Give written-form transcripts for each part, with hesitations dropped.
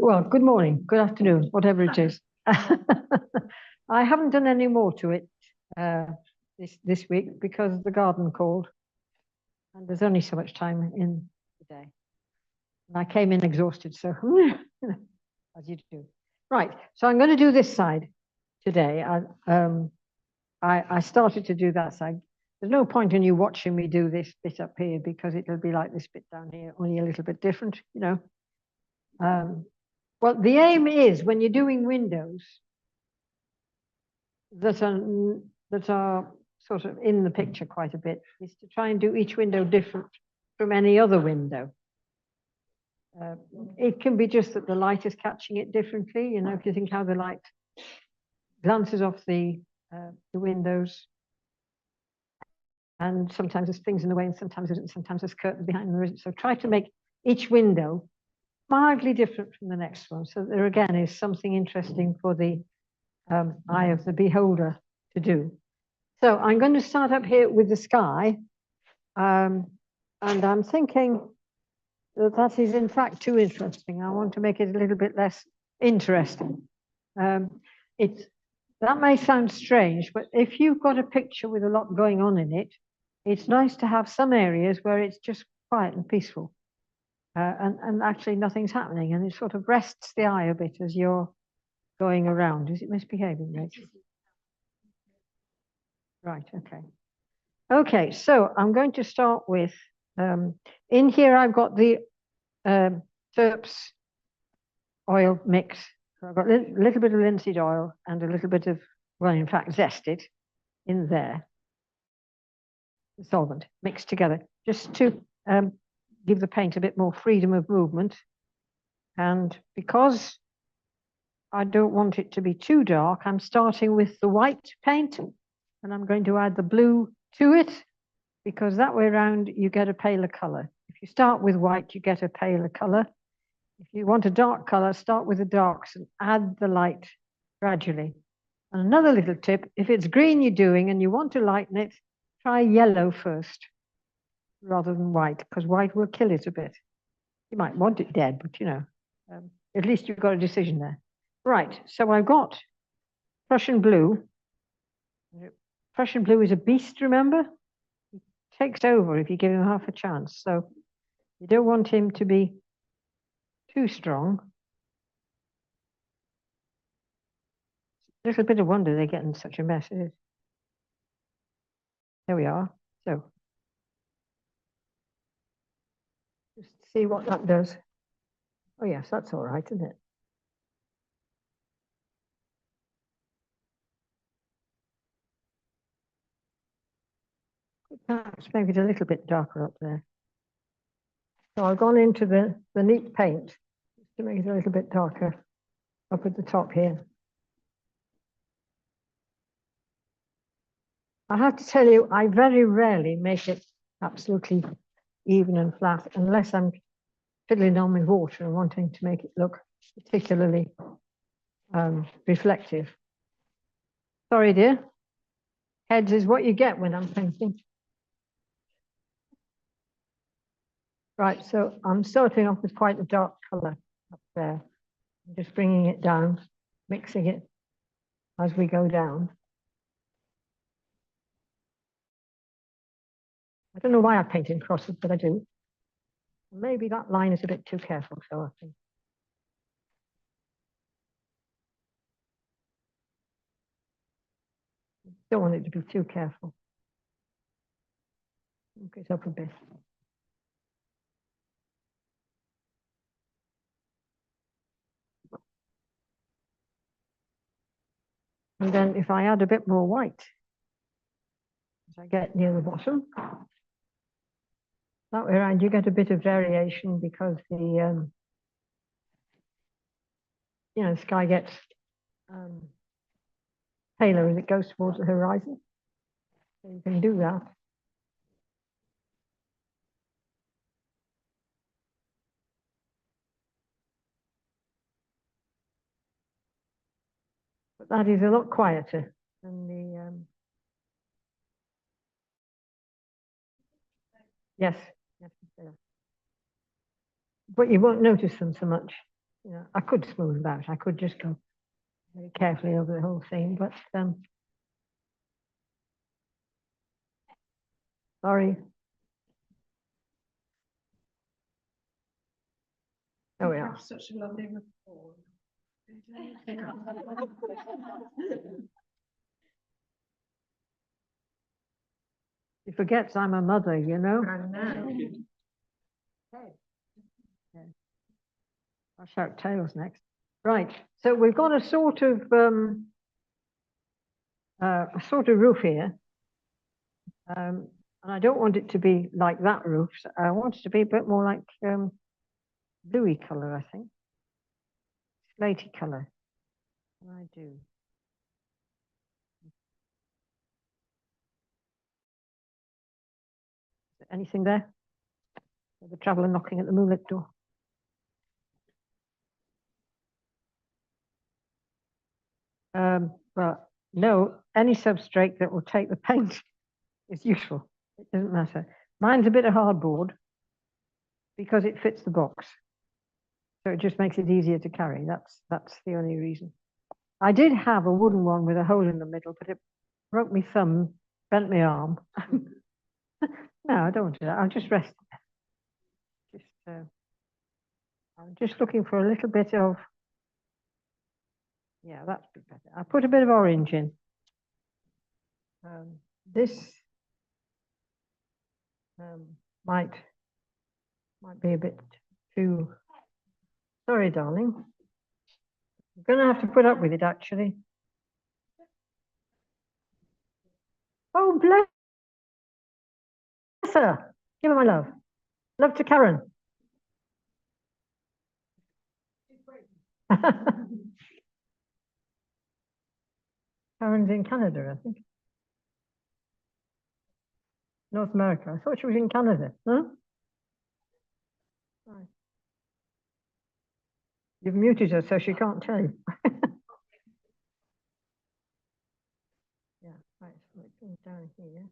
Well, good morning, good afternoon, whatever it is. I haven't done any more to it this week because the garden called, and there's only so much time in the day. And I came in exhausted, so as you do. Right, so I'm going to do this side today. I started to do that side. There's no point in you watching me do this bit up here because it'll be like this bit down here, only a little bit different, you know. Well, the aim is when you're doing windows that are sort of in the picture quite a bit, is to try and do each window different from any other window. It can be just that the light is catching it differently. You know, if you think how the light glances off the windows, and sometimes there's things in the way, and sometimes there's curtains behind them. There isn't. So try to make each window mildly different from the next one. So there again is something interesting for the eye of the beholder to do. So I'm going to start up here with the sky. And I'm thinking that is in fact too interesting. I want to make it a little bit less interesting. That may sound strange, but if you've got a picture with a lot going on in it, it's nice to have some areas where it's just quiet and peaceful. And actually nothing's happening, and it sort of rests the eye a bit as you're going around. Is it misbehaving, Rachel? Right, okay. Okay, so I'm going to start with, in here I've got the Terps oil mix. So I've got a little bit of linseed oil and a little bit of, well, in fact, zested in there. The solvent mixed together, just to give the paint a bit more freedom of movement. And because I don't want it to be too dark, I'm starting with the white paint, and I'm going to add the blue to it, because that way around you get a paler color. If you start with white, you get a paler color. If you want a dark color, start with the darks and add the light gradually. And another little tip, if it's green you're doing and you want to lighten it, try yellow first rather than white, because white will kill it a bit. You might want it dead, but you know, at least you've got a decision there. Right, so I've got Prussian blue. Prussian blue is a beast, remember? He takes over if you give him half a chance. So you don't want him to be too strong. A little bit of wonder they get in such a mess. It is. There we are. So just see what that does. Oh yes, that's all right, isn't it? Perhaps make it a little bit darker up there. So I've gone into the neat paint to make it a little bit darker up at the top here. I have to tell you, I very rarely make it absolutely even and flat unless I'm fiddling on with water and wanting to make it look particularly reflective. Sorry, dear. Heads is what you get when I'm painting. Right, so I'm starting off with quite a dark color up there. I'm just bringing it down, mixing it as we go down. I don't know why I paint in crosses, but I do. Maybe that line is a bit too careful, so I think. Don't want it to be too careful. Look it up a bit. And then if I add a bit more white, as I get near the bottom, that way around you get a bit of variation because the, you know, the sky gets paler as it goes towards the horizon. So you can do that. But that is a lot quieter than the, yes, yes, but you won't notice them so much. You know, I could smooth it out. I could just go very carefully over the whole thing, but sorry. Oh, we are. Such a lovely rapport. He forgets I'm a mother, you know. I know. Yeah. I'll shout tails next. Right. So we've got a sort of roof here. And I don't want it to be like that roof. So I want it to be a bit more like bluey color, I think. Slaty color. And I do. Anything there? The traveller knocking at the moonlit door. Well, no, any substrate that will take the paint is useful. It doesn't matter. Mine's a bit of hardboard because it fits the box. So it just makes it easier to carry. That's the only reason. I did have a wooden one with a hole in the middle, but it broke my thumb, bent my arm. No, I don't want to do that. I'll just rest. I'm just looking for a little bit of, yeah, that's a bit better. I put a bit of orange in. This might be a bit too, sorry, darling. I'm going to have to put up with it, actually. Oh, bless her. Give her my love. Love to Karen. Karen's in Canada, I think. North America. I thought she was in Canada. Huh? Right. You've muted her so she can't tell you. Yeah, right. So it comes down here.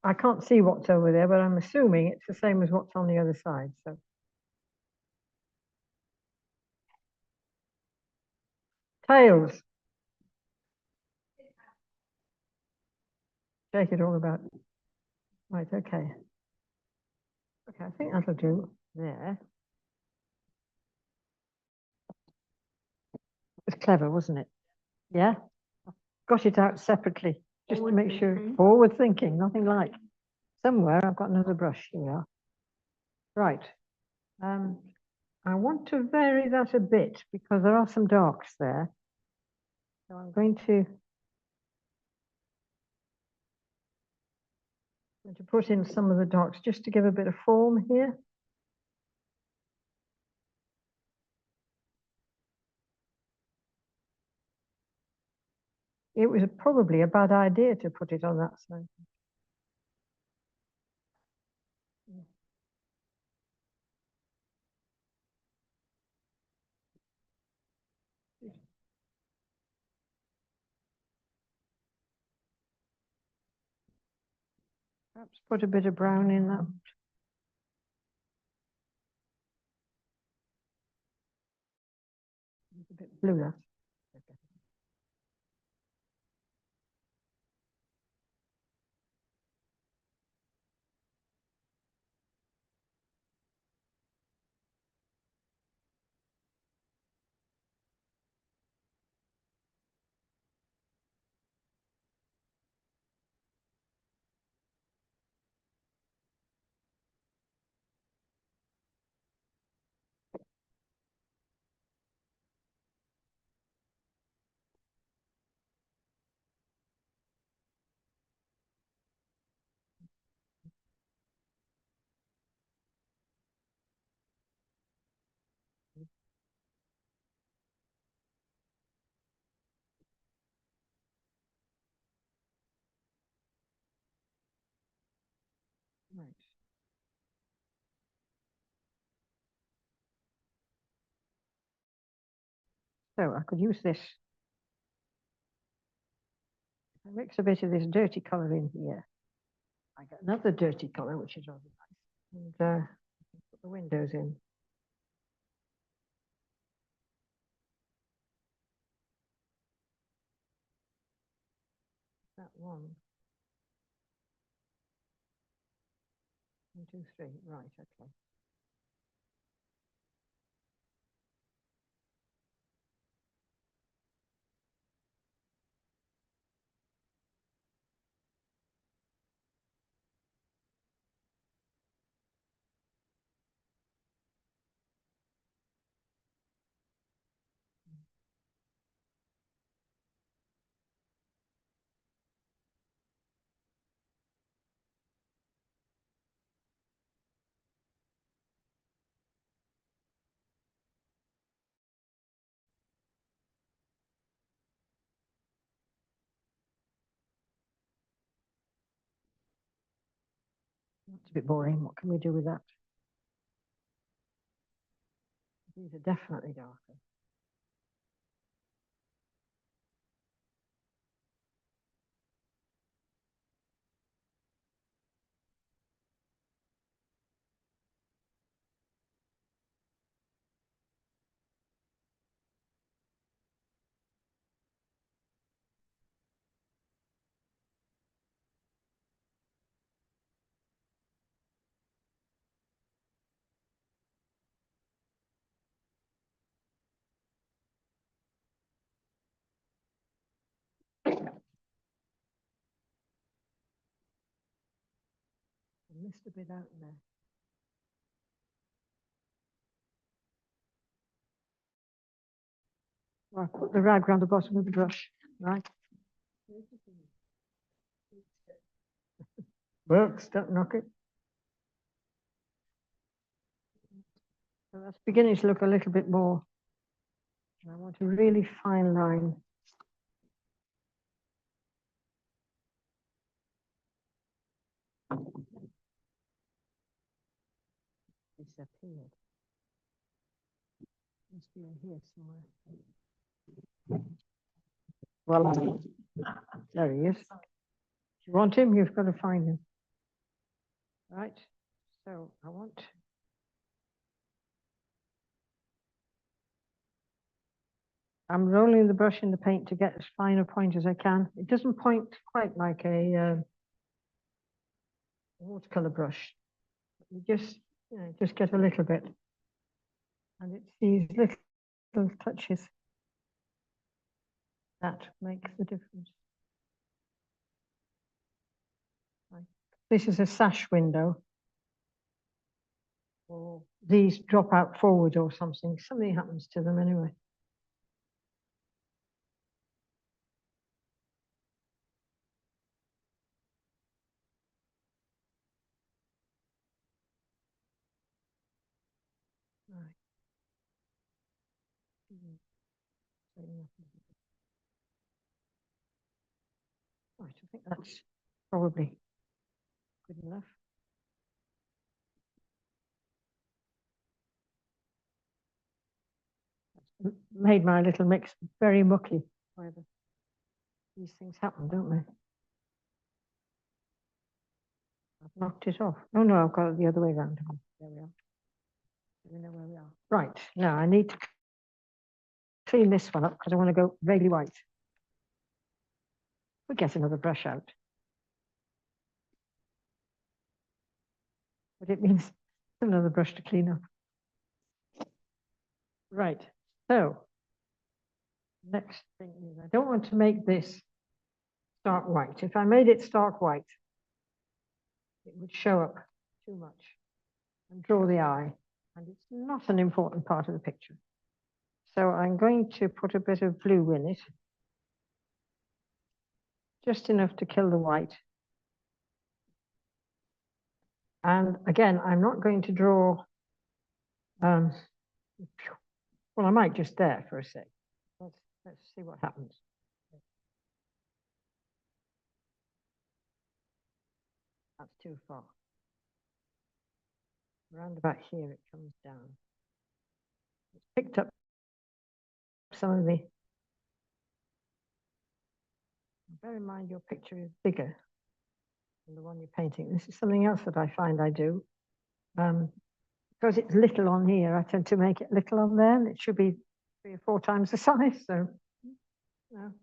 I can't see what's over there, but I'm assuming it's the same as what's on the other side. So tails. Shake it all about. Right, okay. Okay, I think that'll do there. It was clever, wasn't it? Yeah. Got it out separately just to make sure. Forward thinking, nothing like. Somewhere I've got another brush. Here we are. Right. I want to vary that a bit because there are some darks there. So I'm going to put in some of the darks just to give a bit of form here. It was probably a bad idea to put it on that side. Perhaps put a bit of brown in that. It's a bit bluer. Right. So I could use this. I mix a bit of this dirty colour in here. I get another dirty colour, which is rather nice. And put the windows in. That one. 1, 2, 3. Right, okay. That's a bit boring. What can we do with that? These are definitely darker. I missed a bit out there. Well, I put the rag around the bottom of the brush, right? Works, don't knock it. So that's beginning to look a little bit more. I want a really fine line. Disappeared. Must be in here somewhere. Well, there he is. If you want him, you've got to find him. Right. So I'm rolling the brush in the paint to get as fine a point as I can. It doesn't point quite like a watercolor brush. You just get a little bit. And it's these little touches that make the difference. Right. This is a sash window. Or these drop out forward or something. Something happens to them anyway. Right. Right, I think that's probably good enough. Made my little mix very mucky. However, these things happen, don't they? I've knocked it off. Oh no, I've got it the other way around. There we are. We know where we are. Right, now I need to clean this one up because I want to go really white. We'll get another brush out. But it means another brush to clean up. Right, so next thing is I don't want to make this stark white. If I made it stark white, it would show up too much and draw the eye, and it's not an important part of the picture. So I'm going to put a bit of blue in it, just enough to kill the white. And again, I'm not going to draw, well, I might just there for a sec. Let's see what happens. That's too far. Around about here, it comes down. It's picked up some of the bear in mind your picture is bigger than the one you're painting. This is something else that I find I do. Because it's little on here, I tend to make it little on there, and it should be 3 or 4 times the size. So, no.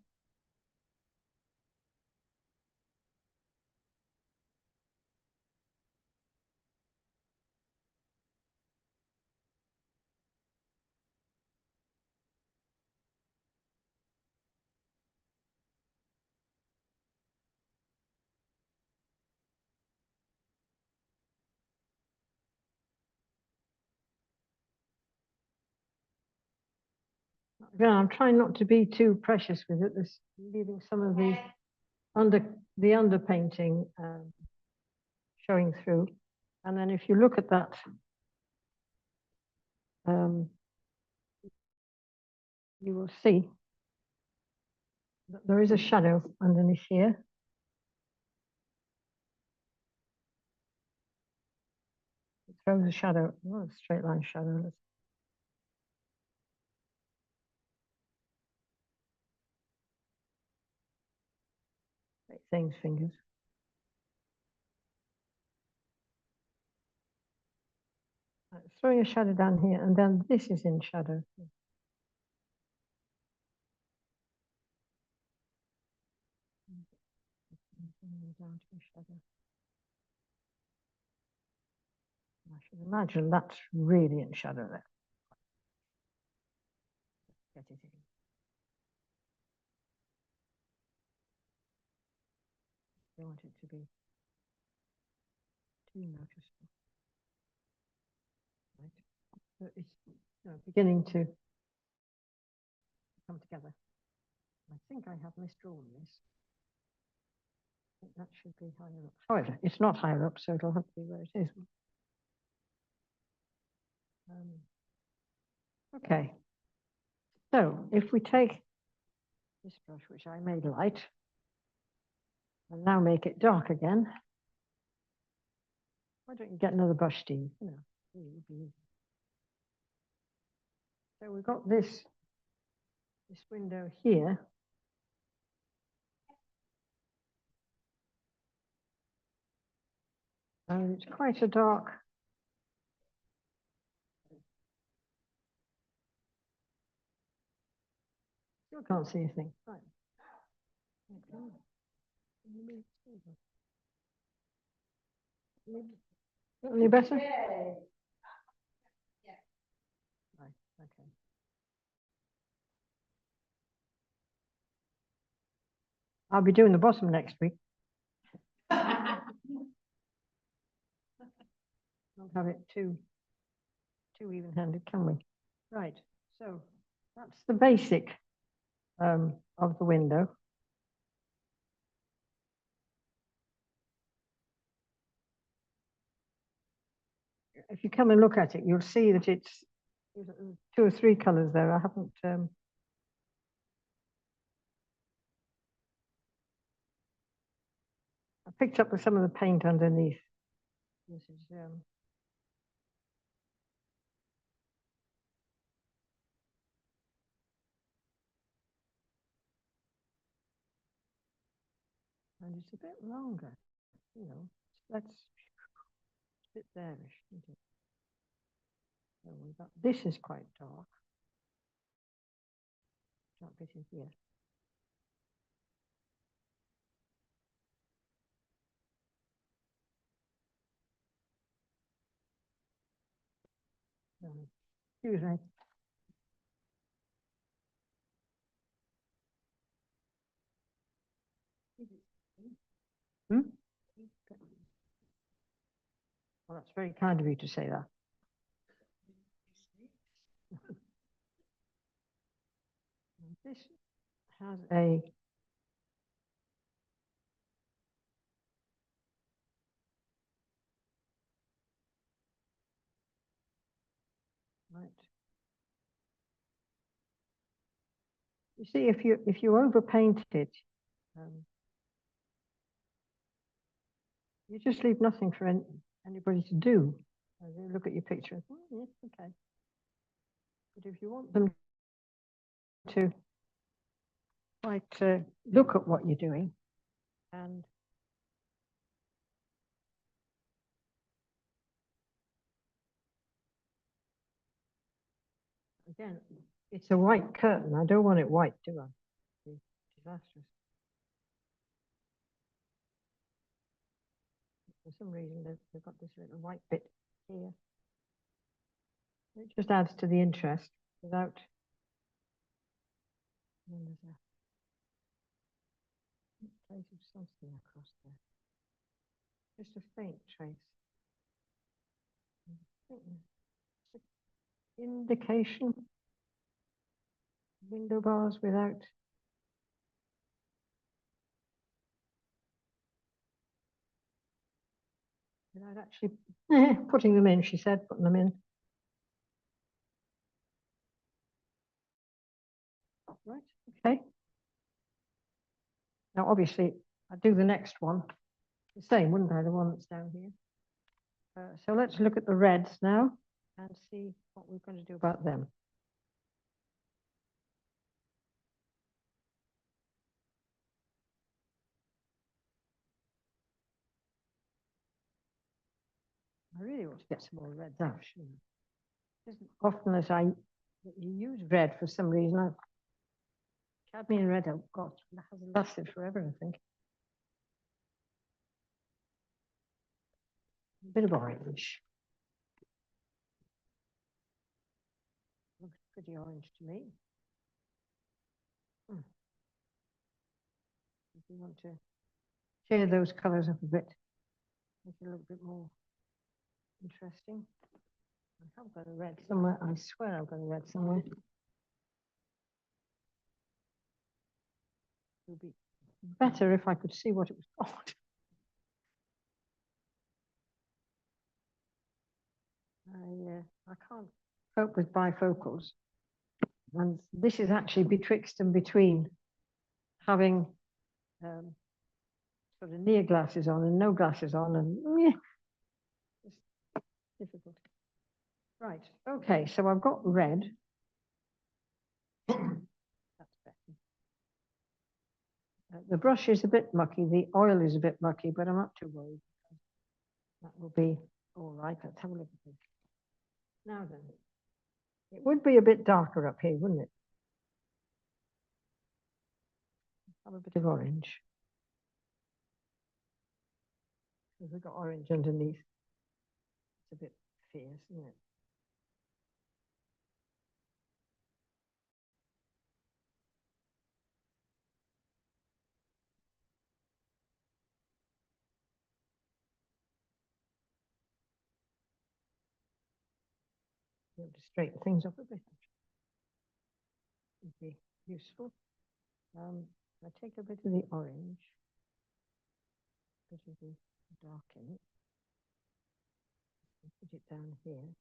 Again, I'm trying not to be too precious with it. This leaving some of the underpainting showing through. And then if you look at that, you will see that there is a shadow underneath here. It throws a shadow, not a straight line shadow. Let's make things fingers. It's throwing a shadow down here, and then this is in shadow. Down to shadow. I should imagine that's really in shadow there. Get it in. I don't want it to be too noticeable. Right. So it's beginning to come together. I think I have misdrawn this. I think that should be higher up. However, it's not higher up, so it'll have to be where it is. Okay. So if we take this brush, which I made light, and now make it dark again, why don't you get another brush, Steve? You know, it would be easy. So we've got this window here. And it's quite a dark. Still can't see a thing. Right. Any better? Right, okay. I'll be doing the bottom next week. Not have it too even-handed, can we? Right. So that's the basic of the window. If you come and look at it, you'll see that it's 2 or 3 colors there. I haven't. I picked up with some of the paint underneath. This is and it's a bit longer, you know. That's a bit bearish, isn't it? So we've got, this is quite dark. Dark bit in here. Excuse me. Hmm? Well, that's very kind of you to say that. This has a right. You see, if you overpaint it, you just leave nothing for anybody to do. They look at your picture and think, oh, yes, okay. But if you want them to try to look at what you're doing and again, it's a white curtain. I don't want it white, do I? It's disastrous. For some reason, they've got this little white bit here. It just adds to the interest without. And there's a trace of something across there. Just a faint trace. Indication. Window bars without. Without actually putting them in, she said, putting them in. Right, okay. Now, obviously, I'd do the next one the same, wouldn't I? The one that's down here. So let's look at the reds now and see what we're going to do about them. I really want to get some more reds out, shouldn't I? Isn't often as you use red for some reason. Cadmium red, oh God, that has lasted forever, I think. A bit of orange. Looks pretty orange to me. If you want to share those colors up a bit, make it a little bit more interesting. I have got a red somewhere. I swear I've got a red somewhere. It would be better if I could see what it was called. I can't cope with bifocals. And this is actually betwixt and between having sort of near glasses on and no glasses on, and it's difficult. Right, okay, so I've got red. That's better. The brush is a bit mucky, the oil is a bit mucky, but I'm not too worried. That will be all right. Let's have a look at it. Now then, it would be a bit darker up here, wouldn't it? Have a bit of orange. Because we've got orange underneath. It's a bit fierce, isn't it? You have to straighten things up a bit. Would be useful. I take a bit of the orange, a bit of the dark in it, and put it down here.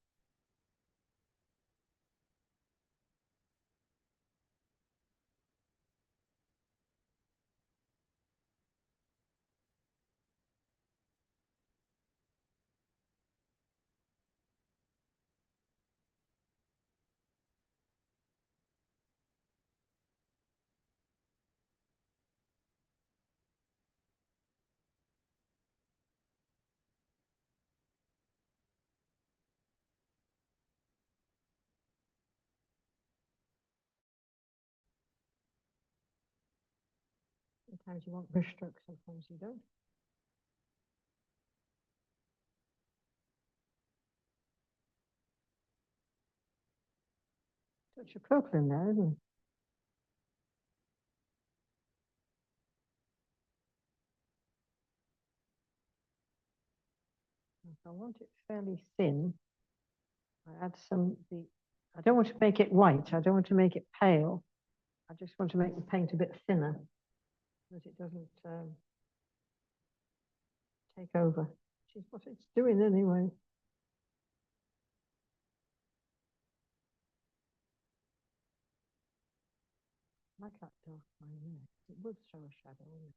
Sometimes you want brush strokes, sometimes you don't. Touch of purple in there, isn't it? If I want it fairly thin, I add I don't want to make it white, I don't want to make it pale. I just want to make the paint a bit thinner so that it doesn't take over, which is what it's doing anyway. I like that dark line there. It would throw a shadow on it.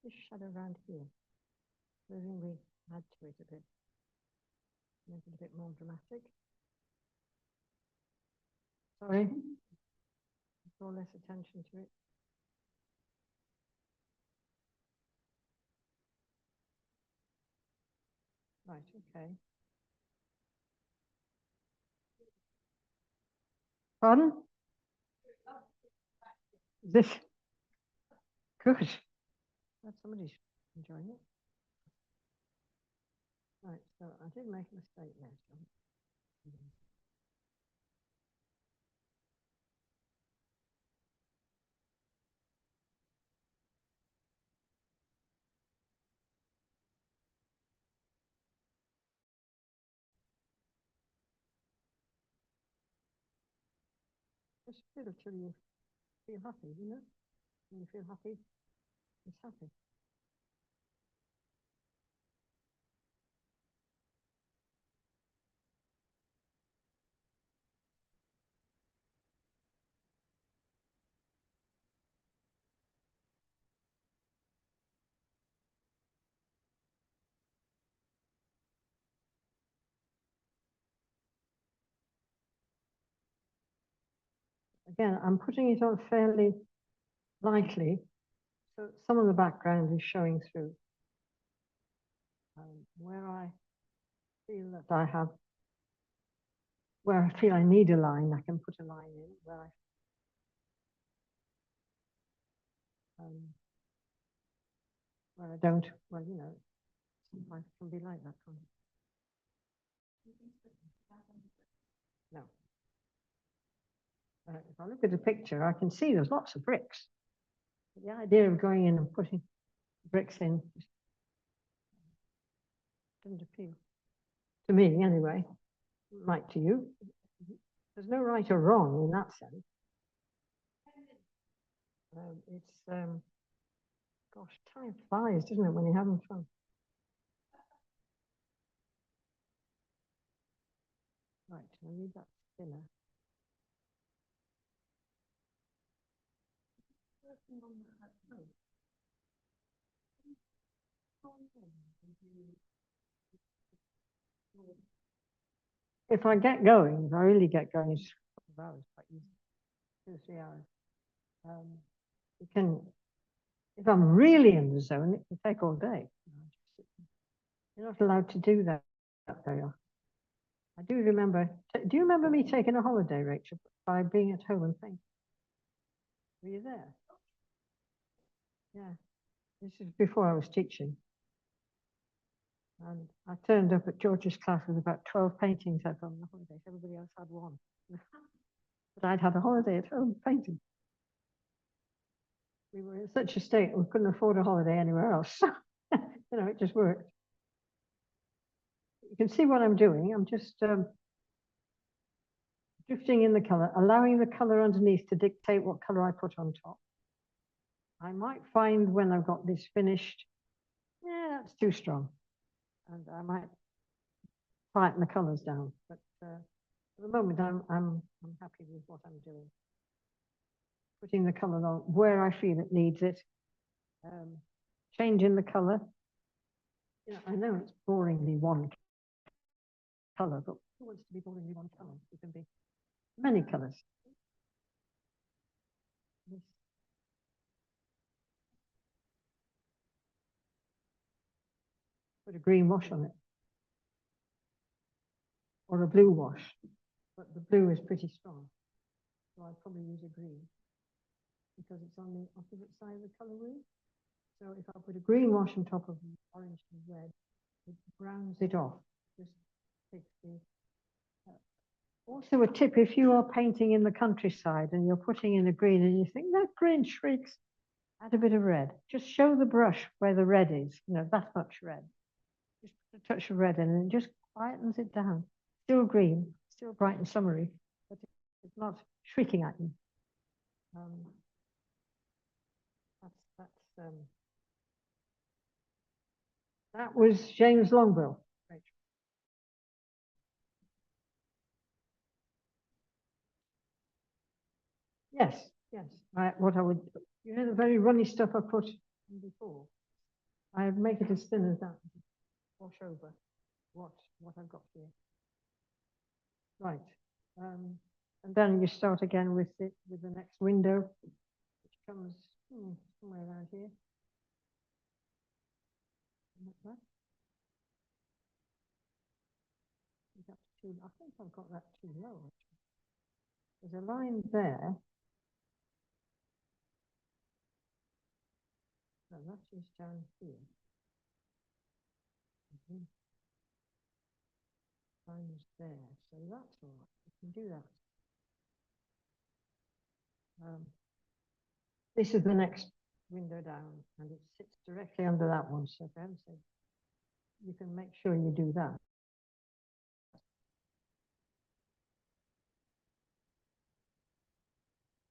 this shadow around here. So then we add to it a bit, make it a bit more dramatic. Sorry, draw less attention to it. Right, okay. Pardon? This good. Somebody's enjoying it. Right, so I did make a mistake there. Just feel till you feel happy, you know? When you feel happy, it's happy. Again, I'm putting it on fairly lightly, so some of the background is showing through. Where I feel that I have, where I feel I need a line, I can put a line in. Where I don't, well, you know, sometimes it can be like that. No. If I look at the picture, I can see there's lots of bricks. The idea of going in and putting bricks in doesn't appeal to me, anyway. Might to you. There's no right or wrong in that sense. Gosh, time flies, doesn't it, when you're having fun? Right, I need that thinner. If I get going, if I really get going, it's a couple of hours, quite easy, 2 or 3 hours. You can, if I'm really in the zone, it can take all day. You're not allowed to do that very often. I do remember, do you remember me taking a holiday, Rachel, by being at home and painting? Were you there? Yeah, this is before I was teaching. And I turned up at George's class with about 12 paintings I'd done on the holidays. Everybody else had one. But I'd had a holiday at home painting. We were in such a state we couldn't afford a holiday anywhere else. You know, it just worked. You can see what I'm doing. I'm just drifting in the color, allowing the color underneath to dictate what color I put on top. I might find when I've got this finished, yeah, that's too strong. And I might tighten the colors down. But at the moment, I'm happy with what I'm doing. Putting the color on where I feel it needs it. Changing the color. You know, I know it's boringly one color, but who wants to be boringly one color? It can be many colors. Yes. Put a green wash on it, or a blue wash, but the blue is pretty strong, so I'd probably use a green because it's on the opposite side of the color wheel. So if I put a green wash on top of orange and red, it browns it off. Just takes the. Also a tip, if you are painting in the countryside and you're putting in a green and you think that green shrieks, add a bit of red. Just show the brush where the red is, you know, that much red. Just put a touch of red in and it just quietens it down. Still green, still bright and summery, but it's not shrieking at you. That was James Longbill. Yes, yes. What I would, you know, the very runny stuff I put in before. I'd make it as thin as that, wash over what I've got here. Right. And then you start again with the next window, which comes somewhere around here. Like that. I think I've got that too low. Actually. There's a line there. So that is down here. Line is there. So that's all right. You can do that. This is the next window down, and it sits directly under that one. So for heaven's sake, you can make sure you do that.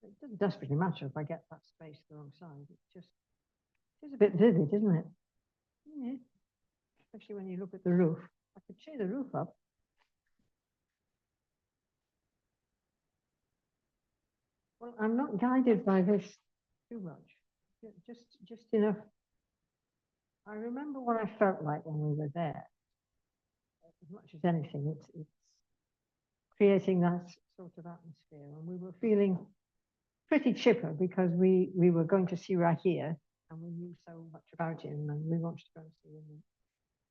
It doesn't desperately matter if I get that space the wrong side. It's a bit vivid, isn't it? Yeah. Especially when you look at the roof. I could cheer the roof up. Well, I'm not guided by this too much. Just enough. I remember what I felt like when we were there. As much as anything, it's creating that sort of atmosphere, and we were feeling pretty chipper because we were going to see Rahir, and we knew so much about him, and we wanted to go and see him.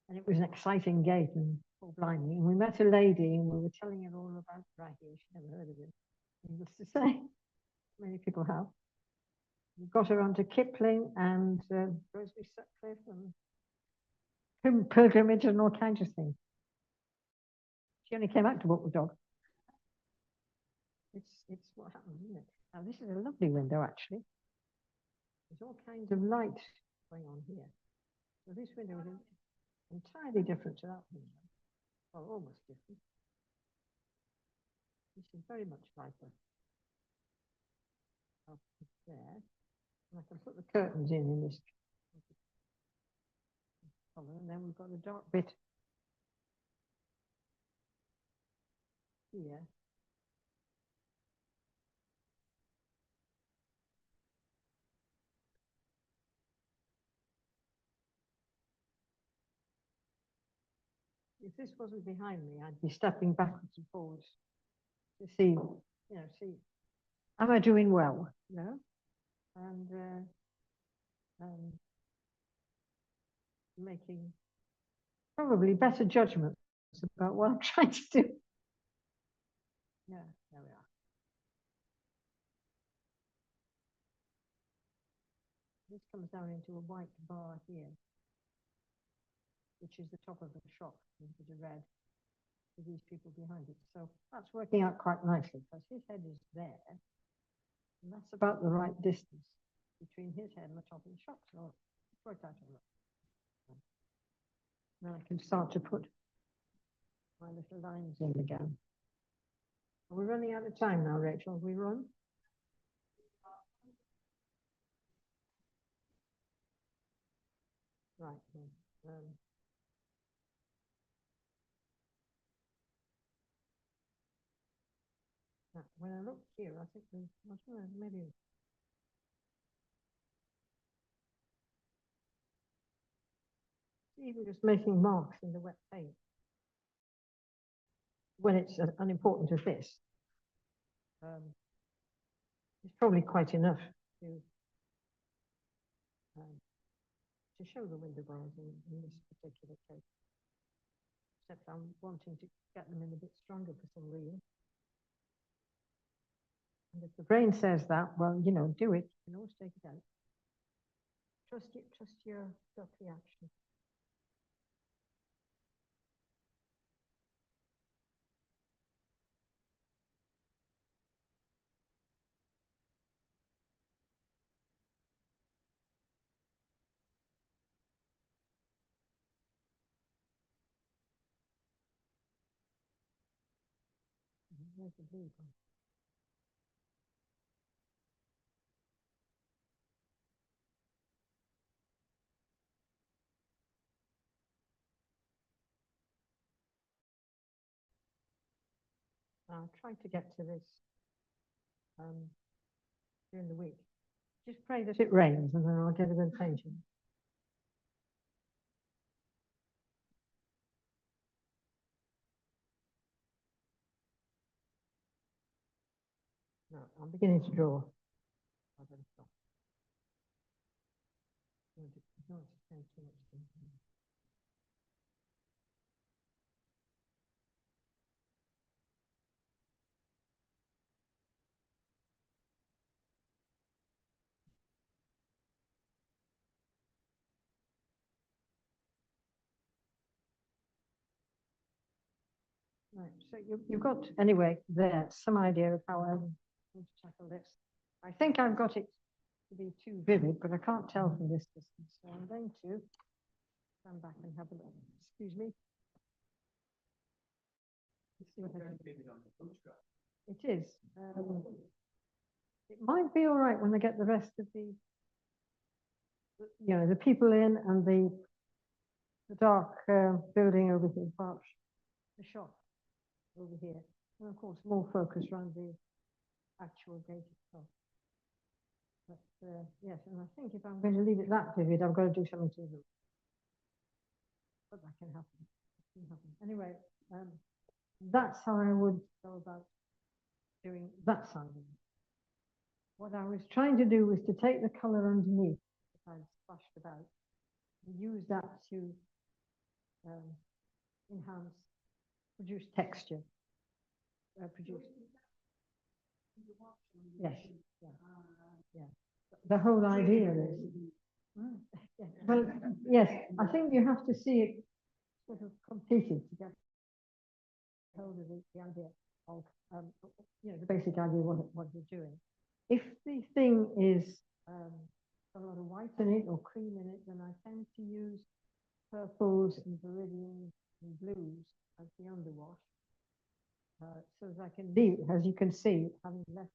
And it was an exciting gate and full blindly. And we met a lady, and we were telling her all about Rahir. She'd never heard of him, needless to say. Many people have. We got her onto Kipling and Rosalie Sutcliffe and pilgrimage and all kinds of things. She only came out to walk the dog. It's what happens, isn't it? Now this is a lovely window actually. There's all kinds of light going on here. So this window is entirely different to that window. Well, almost different. This is very much lighter. I'll put it there. And I can put the curtains in this color, and then we've got the dark bit here. If this wasn't behind me, I'd be stepping backwards and forwards to see, am I doing well? And making probably better judgments about what I'm trying to do. Yeah, there we are. This comes down into a white bar here, which is the top of the shop, into the red, with these people behind it. So that's working out quite nicely because his head is there, and that's about the right distance between his head and the top of the shop. So it's worked out all right. Now I can start to put my little lines in again. Are we running out of time now, Rachel? Have we run? Right. When I look here, I think there's, I don't know, maybe. Even just making marks in the wet paint when it's unimportant as this, it's probably quite enough to show the window bars in this particular case. Except I'm wanting to get them in a bit stronger for some reason. And if the brain says that, well, do it. You can always take it out. Trust your gut reaction. Where's the blue one? I'll try to get to this during the week. Just pray that it rains and then I'll get a good painting. No, I'm beginning to draw. I better stop. Don't spend too much time. Right, so you've got, anyway, there, some idea of how I'm going to tackle this. I think I've got it to be too vivid, but I can't tell from this distance. So I'm going to stand back and have a look. Excuse me. Let's see what I can do. It is. It might be all right when I get the rest of the the people in and the dark building over here, the shop over here. And of course, more focus around the actual gate itself. But yes, and I think if I'm going to leave it that vivid, I've got to do something to it. But that can happen. Anyway, that's how I would go about doing that side of it. What I was trying to do was to take the color underneath that I'd splashed about and use that to enhance, produce texture. Yes, yeah. The whole idea is, yeah. Well, yes, I think you have to see it sort of completed to get hold of the idea of, the basic idea of what you're doing. If the thing is got a lot of white in it or cream in it, then I tend to use purples and viridians and blues as the underwash. So as I can leave, as you can see, having left